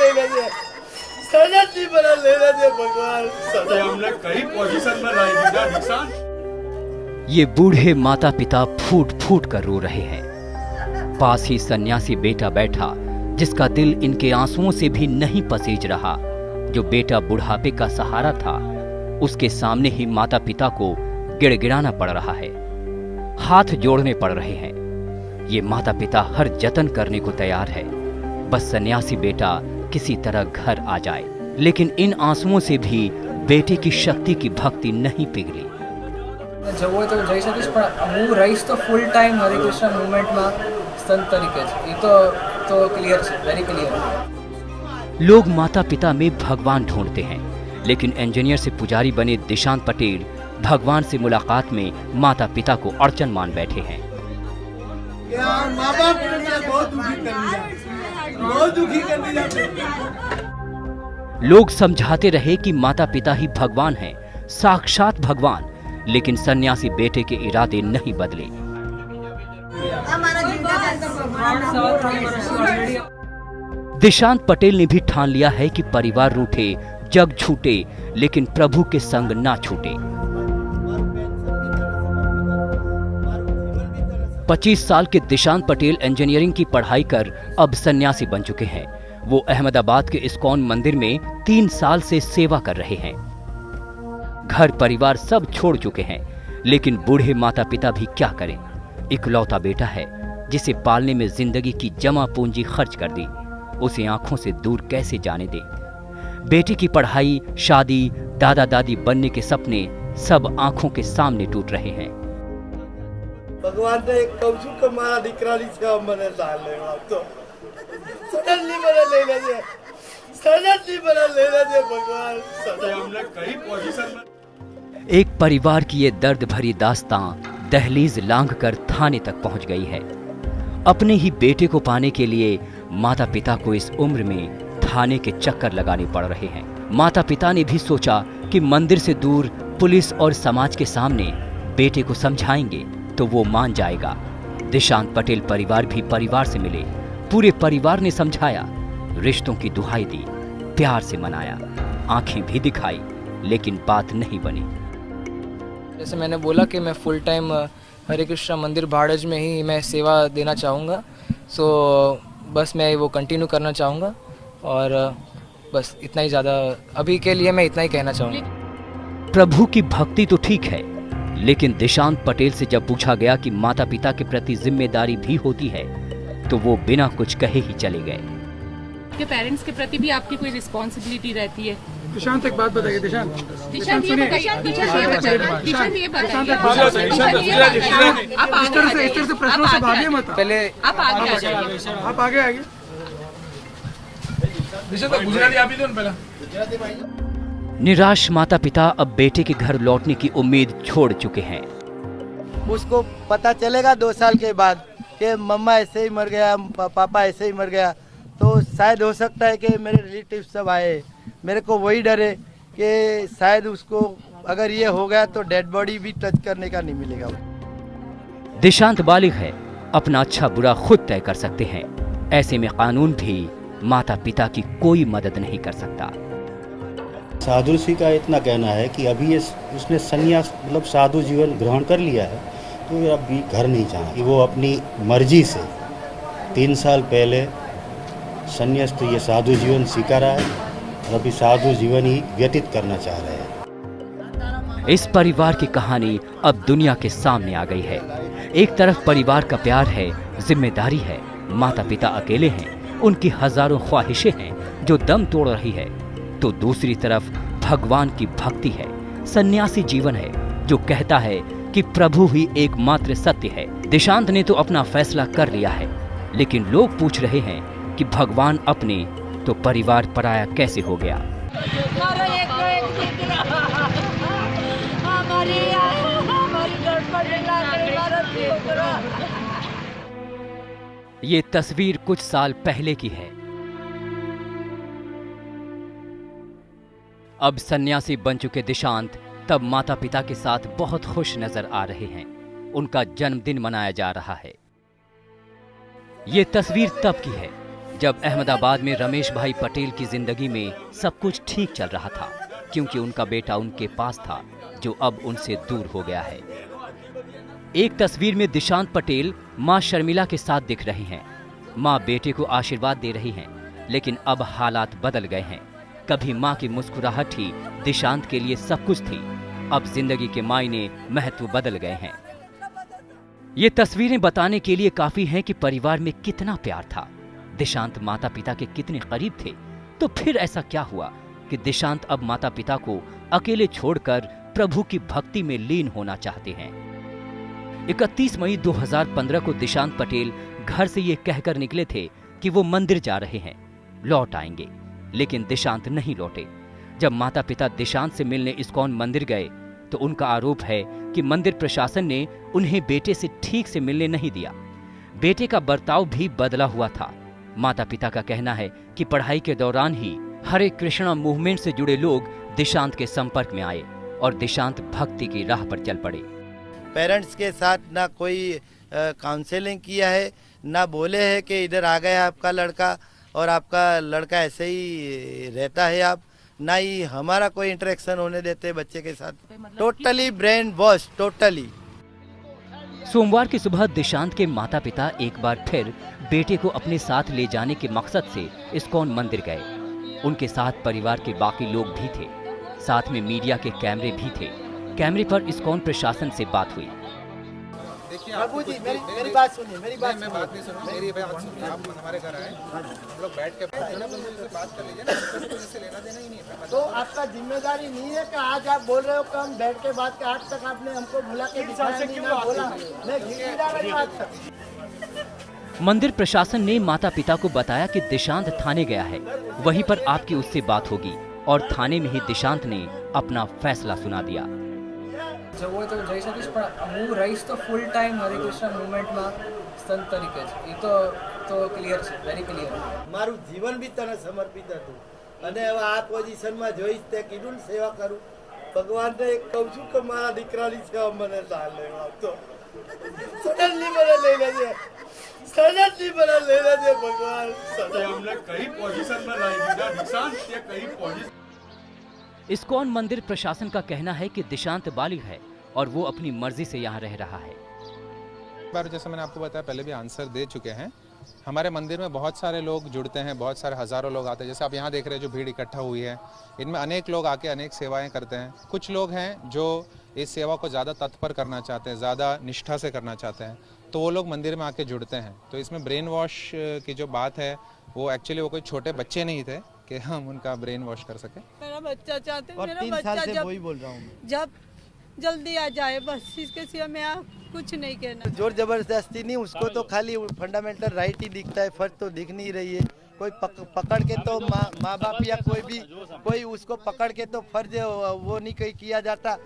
लेना दे, सजा नहीं बना लेना दे भगवान, सजा हमने कई पोजीशन में लाई दी ना निशान। ये बूढ़े माता पिता फूट फूट कर रो रहे हैं। पास ही सन्यासी बेटा बैठा जिसका दिल इनके आंसुओं से भी नहीं पसीज रहा। जो बेटा बुढ़ापे का सहारा था, उसके सामने ही माता पिता को गिड़गिड़ाना पड़ रहा है, हाथ जोड़ने पड़ रहे हैं। ये माता पिता हर जतन करने को तैयार है, बस सन्यासी बेटा किसी तरह घर आ जाए। लेकिन इन आंसुओं से भी बेटे की शक्ति की भक्ति नहीं पिघली। જવું તો જઈ શકીશ, પણ હું રહીશ તો ફૂલ ટાઈમ હરે કૃષ્ણ મુવમેન્ટમાં સંત તરીકે જ। એ તો ક્લિયર છે, વેરી ક્લિયર। लोग माता पिता में भगवान ढूंढते हैं, लेकिन इंजीनियर से पुजारी बने दिशांत पटेल भगवान से मुलाकात में माता पिता को अड़चन मान बैठे हैं। माँ बाप ने बहुत दुखी कर दिया। लोग समझाते रहे कि माता पिता ही भगवान हैं, साक्षात भगवान, लेकिन सन्यासी बेटे के इरादे नहीं बदले। दिशांत पटेल ने भी ठान लिया है कि परिवार रूठे, जग छूटे, लेकिन प्रभु के संग ना छूटे। 25 साल के दिशांत पटेल इंजीनियरिंग की पढ़ाई कर अब सन्यासी बन चुके हैं। वो अहमदाबाद के इस्कॉन मंदिर में 3 साल से सेवा कर रहे हैं। घर परिवार सब छोड़ चुके हैं, लेकिन बूढ़े माता पिता भी क्या करें। इकलौता बेटा है जिसे पालने में जिंदगी की जमा पूंजी खर्च कर दी, उसे आंखों से दूर कैसे जाने दे। बेटी की पढ़ाई, शादी, दादा दादी बनने के सपने सब आंखों के सामने टूट रहे हैं। भगवान ने एक कौशु का मारा दिकराली से हमने डाल ले तो सडनली बना लेना दे, सडनली बना लेना दे भगवान, सजा हमने कई पोजीशन में। एक परिवार की ये दर्द भरी दास्तां दहलीज लांघ कर थाने तक पहुंच गई है। अपने ही बेटे को पाने के लिए माता पिता को इस उम्र में थाने के चक्कर लगाने पड़ रहे हैं। माता पिता ने भी सोचा कि मंदिर से दूर पुलिस और समाज के सामने बेटे को समझाएंगे तो वो मान जाएगा। दिशांत पटेल परिवार भी परिवार से मिले, पूरे परिवार ने समझाया, रिश्तों की दुहाई दी, प्यार से मनाया, आंखें भी दिखाई, लेकिन बात नहीं बनी। जैसे मैंने बोला कि मैं फुल टाइम हरे कृष्णा मंदिर भाड़ज में ही मैं सेवा देना चाहूँगा, सो बस मैं वो कंटिन्यू करना चाहूँगा और बस इतना ही, ज़्यादा अभी के लिए मैं इतना ही कहना चाहूँगा। प्रभु की भक्ति तो ठीक है, लेकिन दिशांत पटेल से जब पूछा गया कि माता पिता के प्रति जिम्मेदारी भी होती है, तो वो बिना कुछ कहे ही चले गए। आपके पेरेंट्स के प्रति भी आपकी कोई रिस्पॉन्सिबिलिटी रहती है? दिशांत एक बात बताइए। दिशांत दिशांत ये बताइए, आप इस तरह से प्रश्नों से भागिए मत। पहले आप आगे आ जाइए। आप आगे आइए। दिशांत गुजराती आप ही दो पहला। निराश माता पिता अब बेटे के घर लौटने की उम्मीद छोड़ चुके हैं। उसको पता चलेगा 2 साल के बाद कि मम्मा ऐसे ही मर गया, पापा ऐसे ही मर गया, तो शायद हो सकता है कि मेरे रिलेटिव सब आए। मेरे को वही डर है कि शायद उसको अगर ये हो गया तो डेड बॉडी भी टच करने का नहीं मिलेगा। दिशांत बालिग है, अपना अच्छा बुरा खुद तय कर सकते हैं। ऐसे में कानून भी माता पिता की कोई मदद नहीं कर सकता। साधु ऋषि का इतना कहना है कि अभी ये उसने संन्यास मतलब साधु जीवन ग्रहण कर लिया है, तो ये अभी घर नहीं चाहा कि वो अपनी मर्जी से 3 साल पहले संन्यास्त ये साधु जीवन स्वीकारा है और अभी साधु जीवन ही व्यतीत करना चाह रहे हैं। इस परिवार की कहानी अब दुनिया के सामने आ गई है। एक तरफ परिवार का प्यार है, जिम्मेदारी है, माता पिता अकेले हैं, उनकी हजारों ख्वाहिशें हैं जो दम तोड़ रही है, तो दूसरी तरफ भगवान की भक्ति है, सन्यासी जीवन है जो कहता है कि प्रभु ही एकमात्र सत्य है। दिशांत ने तो अपना फैसला कर लिया है, लेकिन लोग पूछ रहे हैं कि भगवान अपने तो परिवार पराया कैसे हो गया। ये तस्वीर कुछ साल पहले की है। अब सन्यासी बन चुके दिशांत तब माता पिता के साथ बहुत खुश नजर आ रहे हैं। उनका जन्मदिन मनाया जा रहा है। ये तस्वीर तब की है जब अहमदाबाद में रमेश भाई पटेल की जिंदगी में सब कुछ ठीक चल रहा था, क्योंकि उनका बेटा उनके पास था जो अब उनसे दूर हो गया है। एक तस्वीर में दिशांत पटेल मां शर्मिला के साथ दिख रहे हैं। मां बेटे को आशीर्वाद दे रही हैं, लेकिन अब हालात बदल गए हैं। कभी मां की मुस्कुराहट ही दिशांत के लिए सब कुछ थी, अब जिंदगी के मायने महत्व बदल गए हैं। ये तस्वीरें बताने के लिए काफी हैं कि परिवार में कितना प्यार था, दिशांत माता पिता के कितने करीब थे। तो फिर ऐसा क्या हुआ कि दिशांत अब माता पिता को अकेले छोड़कर प्रभु की भक्ति में लीन होना चाहते हैं। 31 मई 2015 को दिशांत पटेल घर से ये कहकर निकले थे कि वो मंदिर जा रहे हैं, लौट आएंगे, लेकिन दिशांत नहीं लौटे। जब माता पिता दिशांत से मिलने इस्कॉन मंदिर गए तो उनका आरोप है कि मंदिर प्रशासन ने उन्हें बेटे से ठीक से मिलने नहीं दिया। बेटे का बर्ताव भी बदला हुआ था। माता पिता का कहना है कि पढ़ाई के दौरान ही हरे कृष्णा मूवमेंट से जुड़े लोग दिशांत के संपर्क में आए और दिशांत भक्ति की राह पर चल पड़े। पेरेंट्स के साथ ना कोई काउंसलिंग किया है, ना बोले है कि इधर आ गया आपका लड़का और आपका लड़का ऐसे ही रहता है आप, ना ही हमारा कोई इंटरेक्शन होने देते बच्चे के साथ। Totally brain wash, totally. सोमवार की सुबह दिशांत के माता पिता एक बार फिर बेटे को अपने साथ ले जाने के मकसद से इस्कॉन मंदिर गए। उनके साथ परिवार के बाकी लोग भी थे, साथ में मीडिया के कैमरे भी थे। कैमरे पर इस्कॉन प्रशासन से बात हुई। बाबू जी मेरी बात सुनिए, मेरी बात मैं बात नहीं सुनूं, मेरी बात सुनिए। आप हमारे घर आए, हम लोग बैठ के बात कर लीजिए ना, इससे लेना देना ही नहीं है। तो आपका जिम्मेदारी नहीं है कि आज आप बोल रहे हो कि हम बैठ के बात, आज तक आपने हमको बुला के दिखाया नहीं, ना बोला, मैं घिर आज तक। मंदिर प्रशासन ने माता पिता को बताया कि दिशांत थाने गया है, वहीं पर आपकी उससे बात होगी, और थाने में ही दिशांत ने अपना फैसला सुना दिया। जब वो तो जय सतीश पण હું રહીશ તો ફૂલ ટાઈમ હરે કૃષ્ણ મૂવમેન્ટમાં સંત તરીકે જ, એ તો ક્લિયર છે, વેરી ક્લિયર. મારું જીવન બી તને સમર્પિત હતું અને હવે આ પોઝિશનમાં જોઈશ તે કીધું ને સેવા કરું. ભગવાનને કહું છું કે મારા દીકરાની સેવા મને ના લેવા આપતો. સડનલી મને લઈ લેજે, સડનલી મને લઈ લેજે ભગવાન. हमने कई पोजीशन में लाई दीदा दिशांत, ये कई पोजीशन। इस्कॉन मंदिर प्रशासन का कहना है कि दिशांत बालिग है और वो अपनी मर्जी से यहाँ रह रहा है। बार जैसे मैंने आपको बताया, पहले भी आंसर दे चुके हैं। हमारे मंदिर में बहुत सारे लोग जुड़ते हैं, बहुत सारे हज़ारों लोग आते हैं। जैसे आप यहाँ देख रहे हैं जो भीड़ इकट्ठा हुई है, इनमें अनेक लोग आके अनेक सेवाएं करते हैं। कुछ लोग हैं जो इस सेवा को ज़्यादा तत्पर करना चाहते हैं, ज़्यादा निष्ठा से करना चाहते हैं, तो वो लोग मंदिर में आके जुड़ते हैं। तो इसमें ब्रेन वॉश की जो बात है, वो एक्चुअली वो कोई छोटे बच्चे नहीं थे कि हम उनका ब्रेन वॉश कर सके। मेरा बच्चा चाहते, और मेरा 3 बच्चा साल से जब वही बोल रहा हूँ, जब जल्दी आ जाए बस, इसके सिवा मैं कुछ नहीं कहना। जोर जबरदस्ती नहीं, उसको तो खाली फंडामेंटल राइट ही दिखता है, फर्ज तो दिख नहीं रही है। कोई पकड़ के तो माँ बाप या कोई भी कोई उसको पकड़ के तो फर्ज वो नहीं किया जाता।